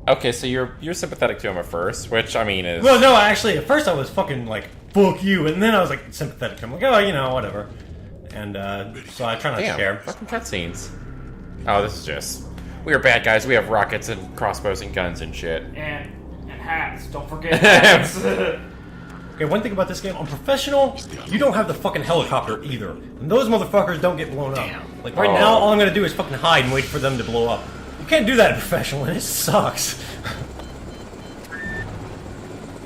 Okay, so you're sympathetic to him at first, which I mean is. Well, no, actually, at first I was fucking like, fuck you, and then I was like sympathetic to him, like, oh, you know, whatever. And so I try not to care. Fucking cutscenes. Oh, this is just. We are bad guys. We have rockets and crossbows and guns and shit. And hats. Don't forget hats. Okay, one thing about this game, on professional, you don't have the fucking helicopter either. And those motherfuckers don't get blown up. Like, right now, all I'm gonna do is fucking hide and wait for them to blow up. You can't do that in professional, and it sucks.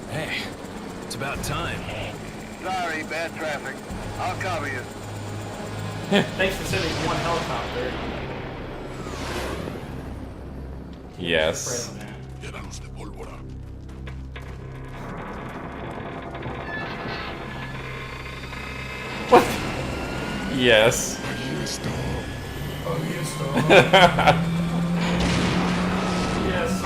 Hey, it's about time. Sorry, bad traffic. I'll cover you. Thanks for sending one helicopter. Yes. What? Yes. Yes.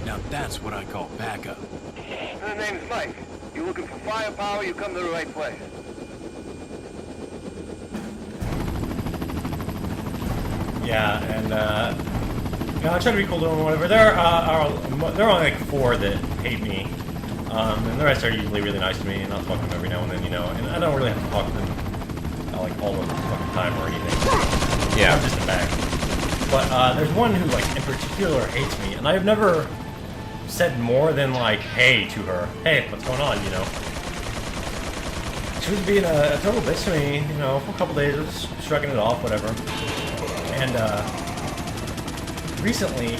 Now that's what I call backup. The name's Mike. You looking for firepower, you come to the right place. Yeah, and you know, I try to be cool to them or whatever. There are only like 4 that hate me, and the rest are usually really nice to me, and I'll talk to them every now and then, you know. And I don't really have to talk to them like all the fucking time or anything. Yeah. I'm just a bag. But there's one who like in particular hates me, and I've never said more than like hey to her. Hey, what's going on? You know. She was being a total bitch to me, you know, for a couple days. I was shrugging it off, whatever. And recently,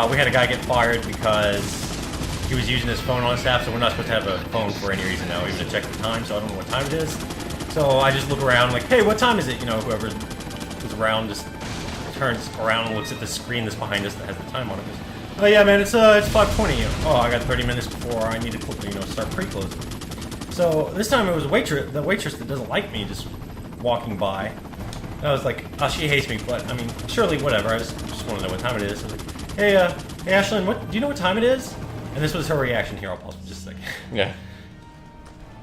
we had a guy get fired because he was using his phone on staff, so we're not supposed to have a phone for any reason now, even to check the time, so I don't know what time it is. So I just look around like, hey, what time is it? You know, whoever is around just turns around and looks at the screen that's behind us that has the time on it. Goes, oh yeah, man, it's 5:20. Oh, I got 30 minutes before I need to, you know, start pre-closing. So this time it was the waitress that doesn't like me just walking by. And I was like, oh, she hates me, but I mean, surely whatever. I just want to know what time it is. I was like, hey, hey, Ashlyn, do you know what time it is? And this was her reaction here. I'll pause for just a second. Yeah.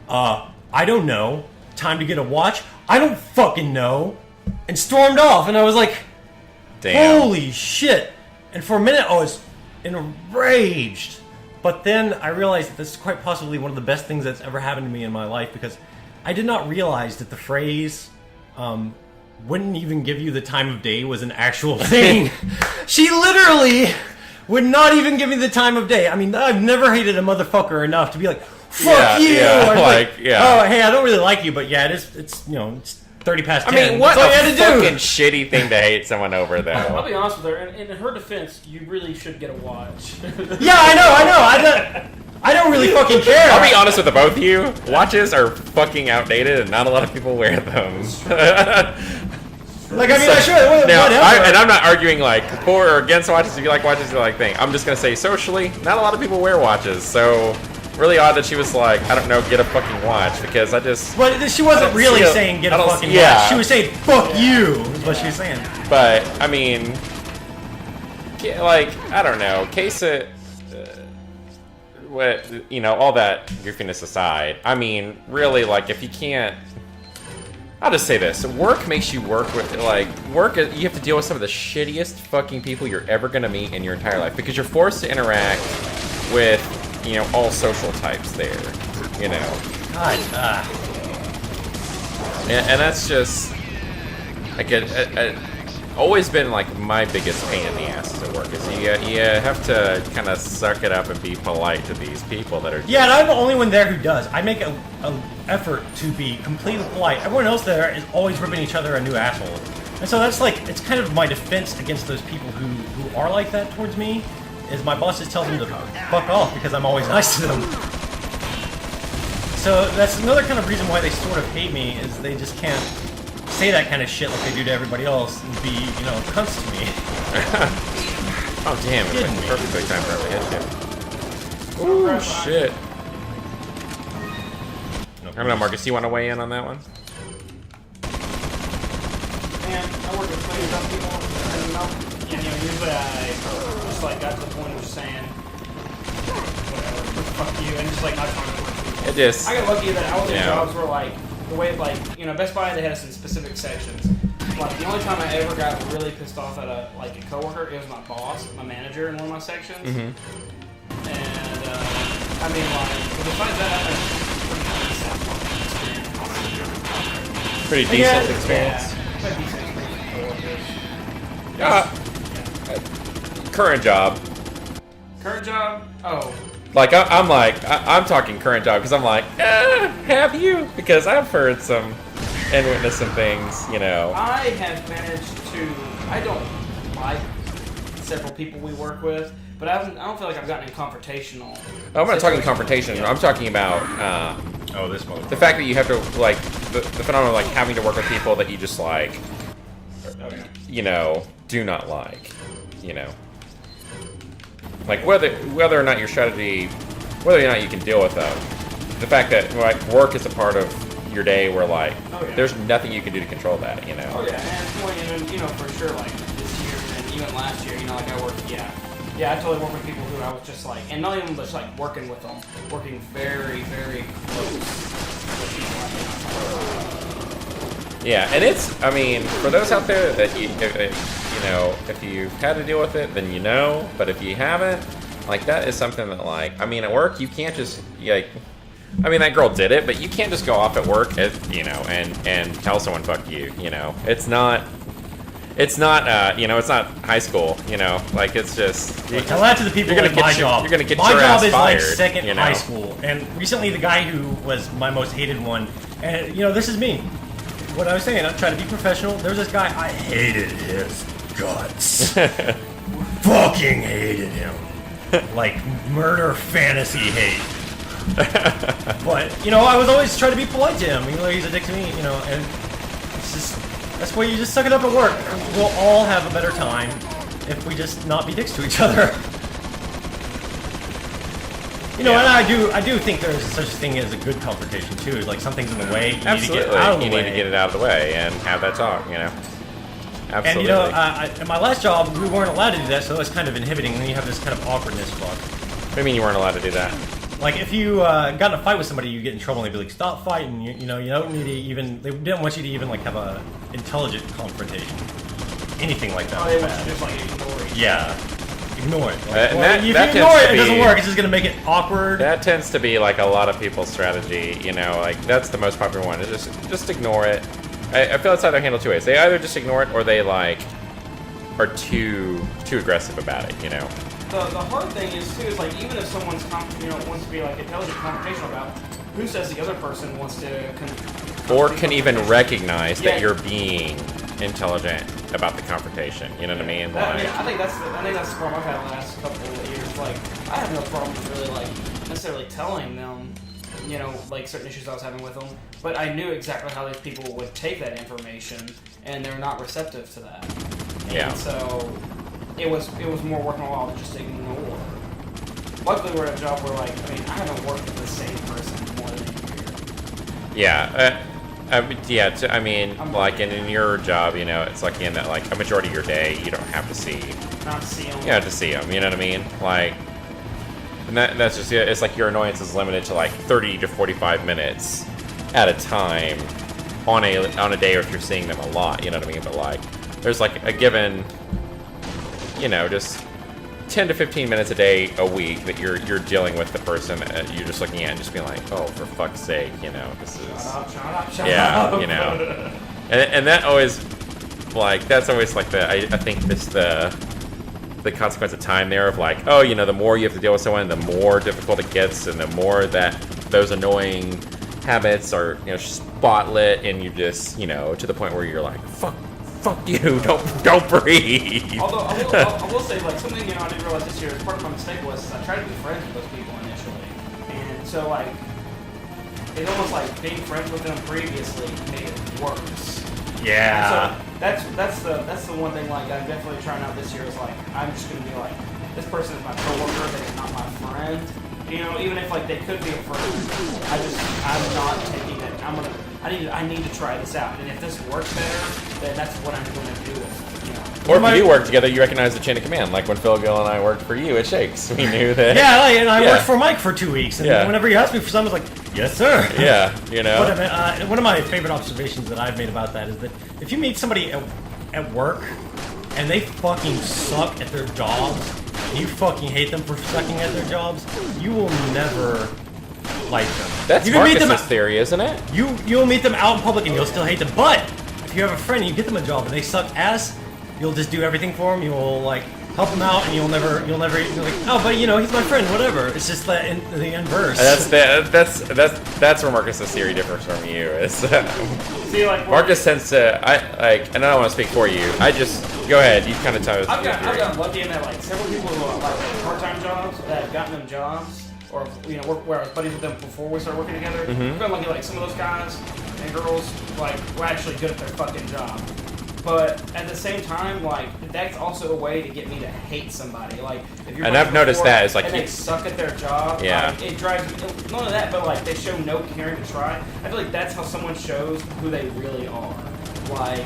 I don't know. Time to get a watch? I don't fucking know. And stormed off, and I was like, Damn. holy shit. And for a minute, I was enraged. But then I realized that this is quite possibly one of the best things that's ever happened to me in my life, because I did not realize that the phrase, wouldn't even give you the time of day was an actual thing. She literally would not even give me the time of day. I mean, I've never hated a motherfucker enough to be like, fuck you! Yeah, Like, yeah. oh, hey, I don't really like you, but yeah, it's you know, it's 30 past 10. I mean, what That's all you a had to do. fucking shitty thing to hate someone over, I'll though. be honest with her. In her defense, you really should get a watch. Yeah, I know. I don't really fucking care. I'll be honest with the both of you. Watches are fucking outdated, and not a lot of people wear them. Like, I mean, sure, Now, whatever. and I'm not arguing like for or against watches. If you like watches, you like thing. I'm just gonna say socially, not a lot of people wear watches. So really odd that she was like, I don't know, get a fucking watch, because I just. But she wasn't really saying get a fucking watch. She was saying fuck you. Is what she was saying. But I mean, like, I don't know, case it. What, you know, all that goofiness aside, I mean, really, like, if you can't, I'll just say this: work makes you work with, like, work. You have to deal with some of the shittiest fucking people you're ever gonna meet in your entire life, because you're forced to interact with, you know, all social types there, you know. God, and that's just like always been like my biggest pain in the ass at work, is you have to kind of suck it up and be polite to these people that are just... Yeah, and I'm the only one there who does. I make an effort to be completely polite. Everyone else there is always ripping each other a new asshole. And so that's like, it's kind of my defense against those people who are like that towards me, is my boss just tells them to fuck off because I'm always nice to them. So that's another kind of reason why they sort of hate me, is they just can't say that kind of shit like they do to everybody else and be, you know, cunts to me. Oh damn! It's like perfectly timed for every hit shit. Ooh shit! I don't know, Marcus. Do you want to weigh in on that one? Man, I work with plenty of other people, and usually I just like got to the point of just saying, whatever, fuck you, and just like not trying to work with people. It just. I got lucky that all the jobs were like the way, like, you know, Best Buy, they had us in specific sections. Like the only time I ever got really pissed off at a coworker, it was my boss, my manager in one of my sections. And I mean, like, besides that, I had pretty decent experience. Current job. Current job? Oh. Like I'm talking current job because I'm like, have you? Because I've heard some and witnessed some things, you know. I have managed to. I don't like several people we work with, but I don't feel like I've gotten in confrontational. Oh, I'm not talking confrontation. I'm talking about Oh, this motherfucker. the fact that you have to like the phenomenon of like having to work with people that you just like, you know, do not like, you know. Like whether or not your strategy, whether or not you can deal with them, the fact that like work is a part of your day where like there's nothing you can do to control that, you know. Oh yeah, and you know for sure like this year and even last year, you know, like I worked, I totally work with people who I was just like, and not even just like working with them, working very, very close with people. Yeah, and it's, I mean, for those out there that you know, if you've had to deal with it, then you know. But if you haven't, like that is something that, like, I mean, at work you can't just like, I mean, that girl did it, but you can't just go off at work, you know, and tell someone fuck you, you know. It's not, you know, it's not high school, you know. Like it's just. Tell that to the people at my job. You're gonna get my your job ass is fired, like second you know? high school, and recently the guy who was my most hated one, and you know, this is me. What I was saying, I'm trying to be professional. There was this guy, I hated his guts. Fucking hated him. Like murder fantasy hate. But, you know, I was always trying to be polite to him, even though he's a dick to me, you know, and it's just, that's why you just suck it up at work. We'll all have a better time if we just not be dicks to each other. You know, and I do think there's such a thing as a good confrontation too. Is like something's in the way, you Absolutely. need to get out of the you way. need to get it out of the way and have that talk, you know. Absolutely. And you know, at my last job, we weren't allowed to do that, so it's kind of inhibiting. And then you have this kind of awkwardness fuck. What do you mean you weren't allowed to do that? Like if you got in a fight with somebody, you get in trouble, and they'd be like, "Stop fighting!" You know, you don't need to even. They didn't want you to even like have a intelligent confrontation, anything like that. Oh, they want you to just like ignore it. Yeah. Ignore it. Like, And well, that if you tends ignore to it, it doesn't be- work. It's just gonna make it awkward. That tends to be like a lot of people's strategy, you know, like that's the most popular one, is just ignore it. I feel it's either handled two ways. They either just ignore it or they like are too aggressive about it, you know. The hard thing is too is like even if someone's wants to be like intelligent confrontational about, who says the other person wants to Or can even recognize that Yeah. you're being intelligent about the confrontation, you know what I mean? I Like, think that's the problem I've had the last couple of years. Like I have no problem really like necessarily telling them, you know, like certain issues I was having with them, but I knew exactly how these people would take that information, and they're not receptive to that. Yeah. And so it was more worth my while to just ignore. Luckily, we're at a job where like I haven't worked with the same person more than a year. yeah. I mean, like in your job, you know, it's like in that like a majority of your day you don't have to see. Not to see them. You have to see them, you know what I mean? Like, and that's just it. It's like your annoyance is limited to like 30 to 45 minutes at a time on a day, or if you're seeing them a lot, you know what I mean? But like, there's like a given, you know, just 10 to 15 minutes a day a week that you're dealing with the person that you're just looking at and just being like, oh, for fuck's sake, you know, this is Shut yeah, up. you know, and that always like that's always like I think this the consequence of time there of like, oh, you know, the more you have to deal with someone, the more difficult it gets, and the more that those annoying habits are, you know, spotlit, and you just, you know, to the point where you're like, fuck you, don't breathe. Although I will say, like, something, you know, I didn't realize this year, as part of my mistake was I tried to be friends with those people initially. And so, like, it's almost like being friends with them previously made it worse. Yeah. So that's the one thing like I'm definitely trying out this year is like I'm just gonna be like this person is my coworker, they are not my friend. You know, even if like they could be a friend, I'm not taking it. I need to try this out, and if this works better, then that's what I'm going to do. You know. Or if you do work together, you recognize the chain of command. Like when Phil Gill and I worked for you at Shakes, we knew that. Yeah, like, and I Yeah. worked for Mike for 2 weeks, and Yeah. whenever he asked me for something, I was like, yes, sir. Yeah, you know. But, one of my favorite observations that I've made about that is that if you meet somebody at work and they fucking suck at their jobs, and you fucking hate them for sucking at their jobs, you will never like them. That's you can meet them Marcus's theory, isn't it? You'll meet them out in public and you'll still hate them. But if you have a friend and you get them a job and they suck ass, you'll just do everything for them. You'll like help them out, and you'll never you're like, oh, but you know, he's my friend, whatever. It's just the inverse. That's where Marcus's theory differs from you. Is See, like Marcus tends to and I don't want to speak for you. I just go ahead. You kind of tell us. I've got lucky in that like several people who are like part-time jobs that have gotten them jobs, or you know, where I was buddies with them before we started working together. I've got lucky like some of those guys and girls like were actually good at their fucking job. But at the same time, like that's also a way to get me to hate somebody. Like if you're And I've noticed that is like and they suck at their job. Yeah. Like, it drives me. None of that, but like they show no caring to try. I feel like that's how someone shows who they really are. Like,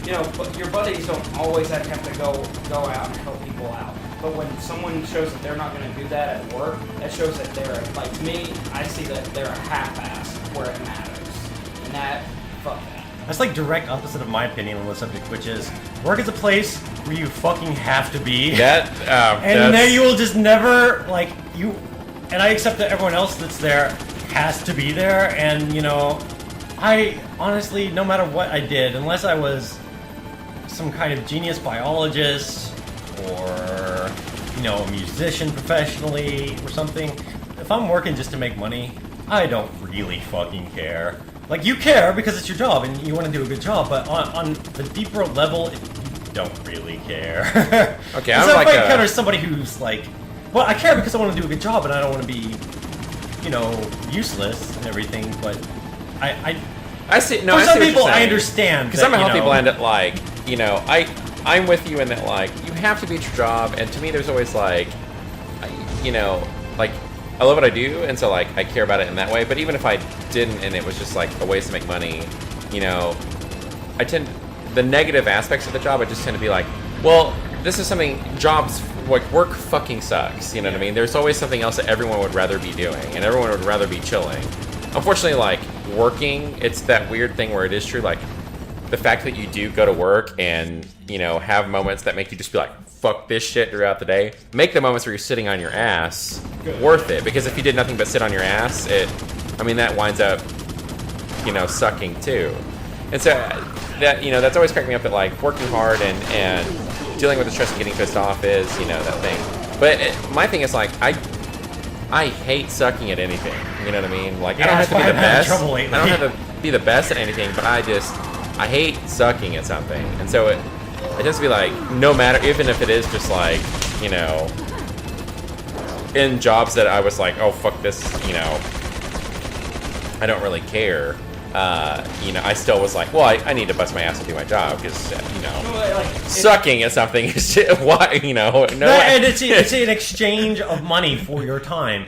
you know, but your buddies don't always have to go out and help people out. But when someone shows that they're not going to do that at work, that shows that they're like to me. I see that they're a half-ass where it matters, and that fuck that. That's like direct opposite of my opinion on the subject, which is work is a place where you fucking have to be. And then you will just never like you. And I accept that everyone else that's there has to be there. And you know, I honestly, no matter what I did, unless I was some kind of genius biologist or you know a musician professionally or something, if I'm working just to make money, I don't really fucking care. Like, you care because it's your job and you want to do a good job, but on the deeper level, you don't really care. Okay, I'm I'm like if I encounter somebody who's like, well, I care because I want to do a good job and I don't want to be, you know, useless and everything, but I see. No, for I some see what people, you're I saying. understand. Because somehow people end up like, you know, I'm with you in that like you have to do your job, and to me, there's always like, you know, like. I love what I do, and so like I care about it in that way. But even if I didn't, and it was just like a ways to make money, you know, the negative aspects of the job. I just tend to be like, well, this is something jobs like work fucking sucks. You know what I mean? There's always something else that everyone would rather be doing, and everyone would rather be chilling. Unfortunately, like working, it's that weird thing where it is true. Like the fact that you do go to work and you know have moments that make you just be like, fuck this shit throughout the day. Make the moments where you're sitting on your ass worth it, because if you did nothing but sit on your ass, that winds up, you know, sucking too. And so that, you know, that's always cracked me up that like working hard and dealing with the stress of getting pissed off is, you know, that thing. But my thing is like I hate sucking at anything. You know what I mean? Like I don't have to be the best. I don't have to be the best at anything, but I hate sucking at something. And so it tends to be like, no matter, even if it is just like, you know, in jobs that I was like, oh, fuck this, you know, I don't really care. You know, I still was like, well, I need to bust my ass to do my job because, you know, sucking at something is why, you know. And it's an exchange of money for your time.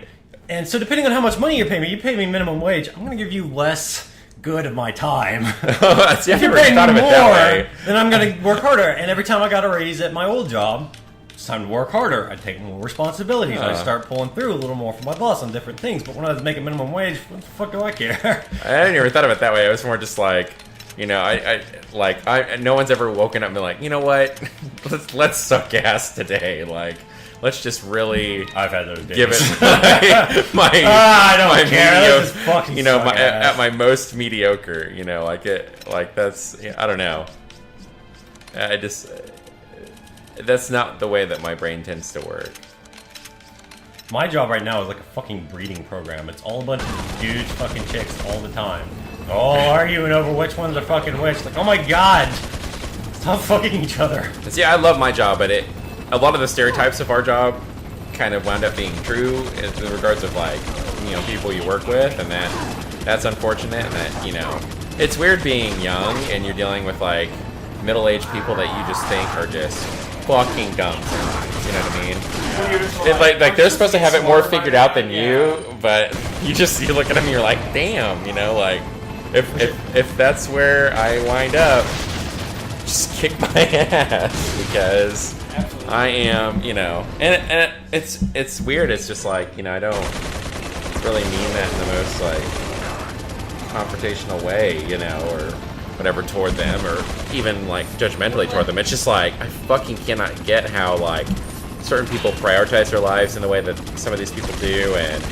And so depending on how much money you pay me minimum wage, I'm going to give you less good of my time. See, I've if you're never paying thought me of it that way. more, then I'm going to work harder. And every time I got a raise at my old job, it's time to work harder. I take more responsibilities. I start pulling through a little more for my boss on different things. But when I was making minimum wage, what the fuck do I care? I hadn't ever thought of it that way. I was more just like, you know, no one's ever woken up and been like, you know what, let's suck ass today. Like, let's just really. I've had those days. Give it my I don't my care. Let's just fucking you know, suck ass. at my most mediocre. You know, that's. I don't know. I just. That's not the way that my brain tends to work. My job right now is like a fucking breeding program. It's all a bunch of dudes fucking chicks all the time. All arguing over which ones are fucking which. Like, oh my god! Stop fucking each other. See, I love my job, but a lot of the stereotypes of our job kind of wound up being true in regards of like, you know, people you work with, and that's unfortunate, and that, you know, It's weird being young and you're dealing with like middle-aged people that you just think are just fucking dumb. You know what I mean? When you're just Like they're supposed to have it more figured out than Yeah. you, but you look at them and you're like, damn, you know, like if that's where I wind up, just kick my ass because Absolutely. I am, you know, and it's weird. It's just like, you know, I don't really mean that in the most like confrontational way, you know, or whatever toward them, or even like judgmentally toward them. It's just like I fucking cannot get how like certain people prioritize their lives in the way that some of these people do, and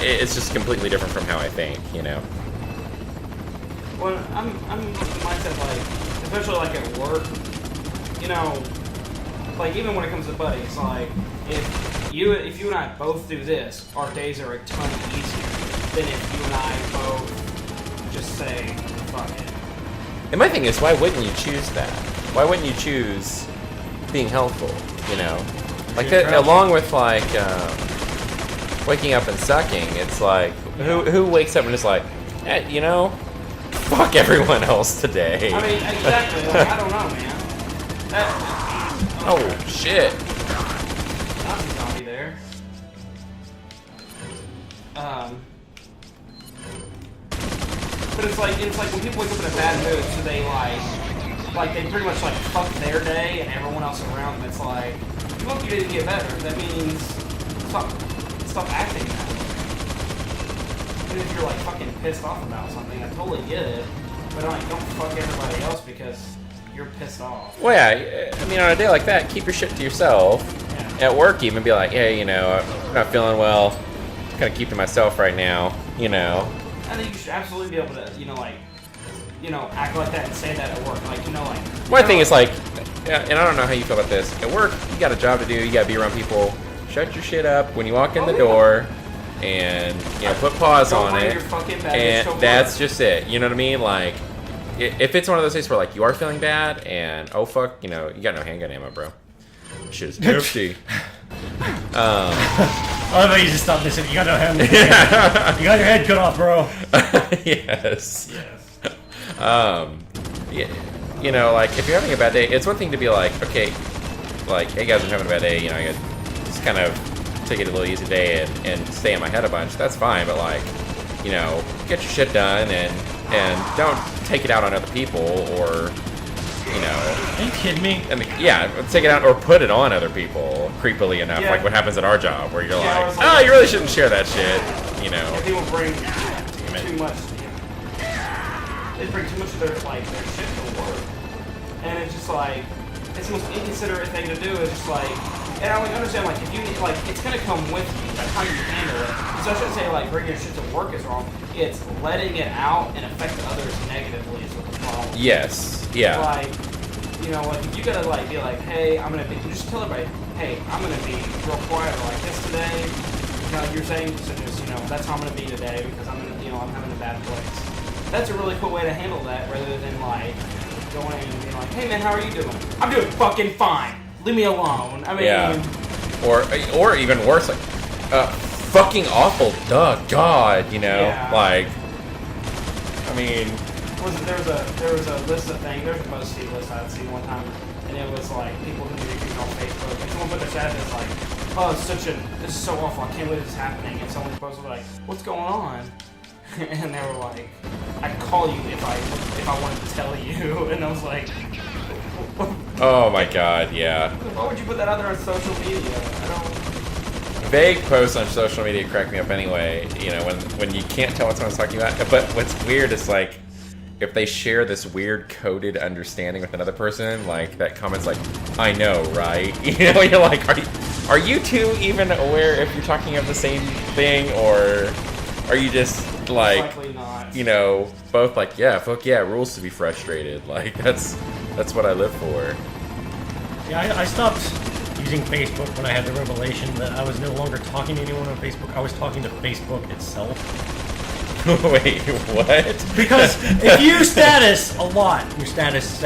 it's just completely different from how I think, you know. Well, I'm mindset like, especially like at work, you know, like even when it comes to buddies, like if you and I both do this, our days are a ton easier than if you and I both just say fuck it. And my thing is, why wouldn't you choose that? Why wouldn't you choose being helpful, you know? Like, along with, like, waking up and sucking, it's like, who wakes up and is like, eh, you know, fuck everyone else today. I mean, exactly. Like, I don't know, man. Oh, shit. Not a zombie there. But it's like when people wake up in a bad mood, so they like they pretty much like fuck their day and everyone else around them. It's like, you want your day to get better. That means stop acting that way. Even if you're like fucking pissed off about something, I totally get it. But like, don't fuck everybody else because you're pissed off. Well, yeah, I mean, on a day like that, keep your shit to yourself. Yeah. At work, even be like, hey, you know, I'm not feeling well. Kind of keep to myself right now, you know. I think you should absolutely be able to, you know, like, you know, act like that and say that at work. Like, you know, like... My thing is like, and I don't know how you feel about this. At work, you got a job to do. You got to be around people. Shut your shit up when you walk in the door, and you know, put pause Don't on bring it. your fucking baggage And to work. that's just it. You know what I mean? Like, if it's one of those days where like you are feeling bad, and oh fuck, you know, you got no handgun ammo, bro. Shit is empty. I thought you just stopped this. You got no hand. You got your head cut off, bro. Yes. Yes. Yeah, you know, like if you're having a bad day, it's one thing to be like, okay, like, hey guys, I'm having a bad day. You know, I gotta just kind of take it a little easy day and stay in my head a bunch. That's fine, but like, you know, get your shit done and don't take it out on other people or, you know. Are you kidding me? I mean, yeah, take it out or put it on other people, creepily enough, Yeah. like what happens at our job, where you're Yeah, I like, was like- oh, you really shouldn't share that shit, you know. Yeah, people bring too much. They bring too much of their shit to work, and it's just like it's the most inconsiderate thing to do. Is just like, and I like understand like if you like it's gonna come with you. That's how you handle it. So I shouldn't say like bringing your shit to work is wrong. It's letting it out and affect others negatively is what the problem. Yes, yeah. Like, you know, like if you gotta like be like, hey, I'm gonna be, you just tell everybody, hey, I'm gonna be real quiet like this today. You know, like you're saying, so just, you know, that's how I'm gonna be today because I'm gonna, you know, I'm having a bad place. That's a really cool way to handle that rather than like going and being like, hey man, how are you doing? I'm doing fucking fine. Leave me alone. I mean, yeah. Or even worse, like, fucking awful, duh, God, you know, Yeah. like, I mean, there was a list of things. There's a BuzzFeed list I'd seen one time, and it was like people who did things on Facebook, and someone put their status like, "Oh, this is so awful. I can't believe this is happening." And someone posted like, "What's going on?" And they were like, "I'd call you if I wanted to tell you." And I was like, oh my God, yeah. "Why would you put that out there on social media?" I don't. Vague posts on social media crack me up anyway, you know, when you can't tell what someone's talking about. But what's weird is like, if they share this weird coded understanding with another person, like that comment's like, I know, right? You know, you're like, are you two even aware if you're talking of the same thing, or are you just like, Likely not. you know, both like, yeah, fuck yeah, rules to be frustrated. Like that's what I live for. Yeah, I stopped using Facebook when I had the revelation that I was no longer talking to anyone on Facebook. I was talking to Facebook itself. Wait, what? Because if you status a lot, your status,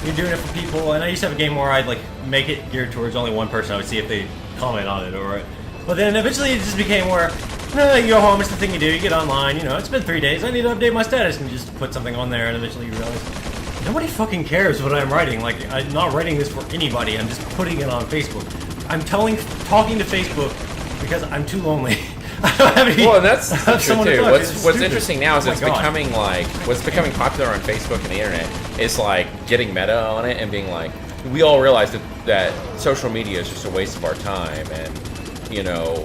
you're doing it for people. And I used to have a game where I'd like make it geared towards only one person. I would see if they comment on it or. But then eventually it just became where No, you go home, it's the thing you do, you get online, you know, it's been 3 days, I need to update my status, and you just put something on there, and eventually you realize, nobody fucking cares what I'm writing. Like, I'm not writing this for anybody, I'm just putting it on Facebook. I'm talking to Facebook because I'm too lonely. I don't have any, well, and that's true too. What's interesting now is Oh it's my God. becoming like what's becoming popular on Facebook and the internet is like getting meta on it and being like, we all realize that social media is just a waste of our time, and you know,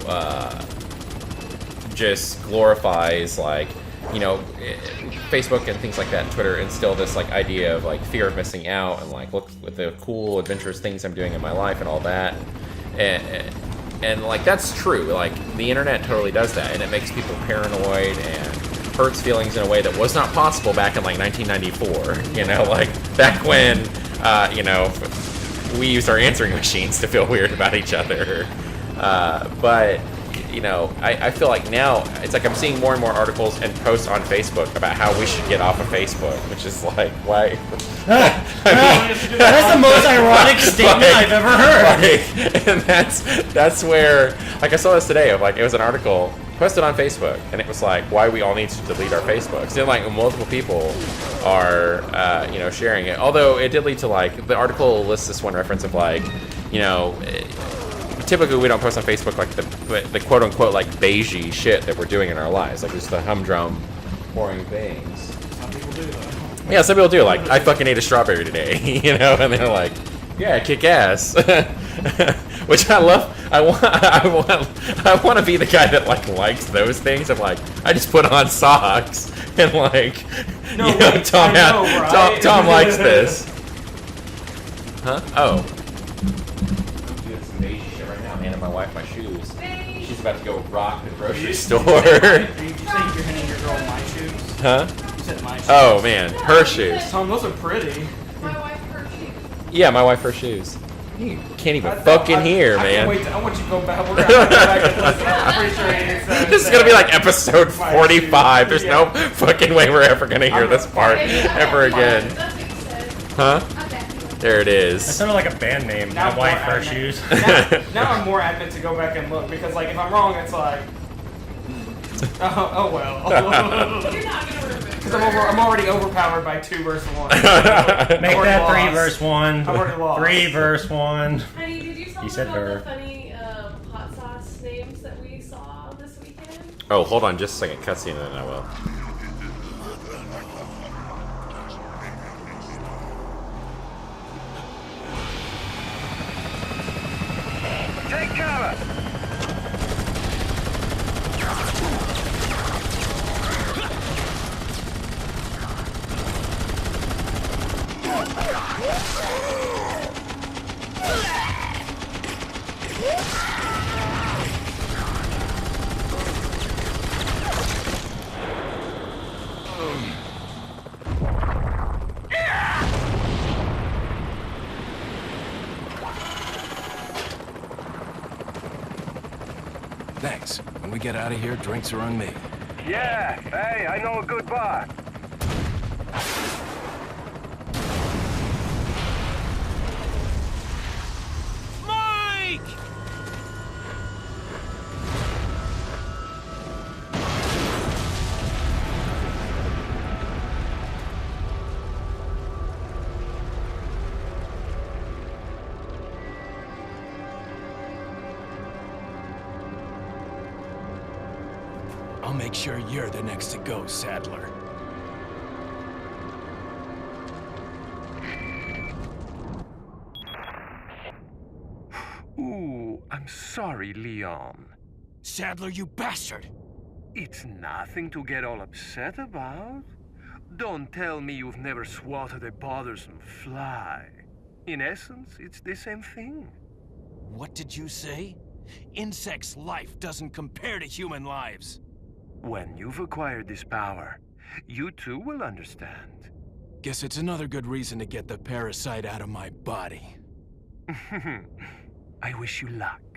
just glorifies like, you know, Facebook and things like that, and Twitter instill this like idea of like fear of missing out and like look at the cool adventurous things I'm doing in my life and all that, and like that's true. Like the internet totally does that, and it makes people paranoid and hurts feelings in a way that was not possible back in like 1994. You know, like back when you know, we used our answering machines to feel weird about each other. But you know, I feel like now it's like I'm seeing more and more articles and posts on Facebook about how we should get off of Facebook, which is like, why? That's the most ironic statement like, I've ever heard. Like, and that's where, like, I saw this today of like, it was an article posted on Facebook, and it was like, why we all need to delete our Facebooks. So like multiple people are you know, sharing it. Although it did lead to like, the article lists this one reference of like, you know, typically we don't post on Facebook like the quote unquote like beigey shit that we're doing in our lives, like just the humdrum, boring things. Some people do though. Yeah, some people do. Like, I fucking ate a strawberry today, you know, and they're like, yeah, kick ass. Which I love. I want to be the guy that like likes those things. I'm like, I just put on socks and like, No, you know, wait, Thom, I know, right? Thom likes this. Huh? Oh. I'm doing some beige shit right now, handing my wife my shoes. She's about to go rock the grocery store. Did you say you're handing your girl my shoes? Huh? You said my shoes. Oh man, her shoes. Tom, those are pretty. My wife, her shoes. Yeah, my wife, her shoes. You can't even fucking hear, I man. can't wait. I want you to go back. We're gonna have to go back and listen. I'm pretty sure he said This is gonna be like episode My 45. There's shoes. no fucking way we're ever gonna hear this part ever again. That's what you said. Huh? Okay. There it That is. sounded like a band name. Now My wife, I'm her more shoes. Now I'm more adamant to go back and look because, like, if I'm wrong, it's like, oh well. You're not gonna remember. Because I'm already overpowered by 2 versus 1. Make that 3 verse 1. I've already lost. 3 verse 1. Honey, did you tell He them said about her. the funny hot sauce names that we saw this weekend? Oh, hold on just a second. Cutscene and then I will. Take cover! Thanks. When we get out of here, drinks are on me. Yeah, hey, I know a good bar. Mike! I'll make sure you're the next to go, Sadler. Ooh, I'm sorry, Leon. Sadler, you bastard! It's nothing to get all upset about. Don't tell me you've never swatted a bothersome fly. In essence, it's the same thing. What did you say? Insects' life doesn't compare to human lives. When you've acquired this power, you too will understand. Guess it's another good reason to get the parasite out of my body. I wish you luck.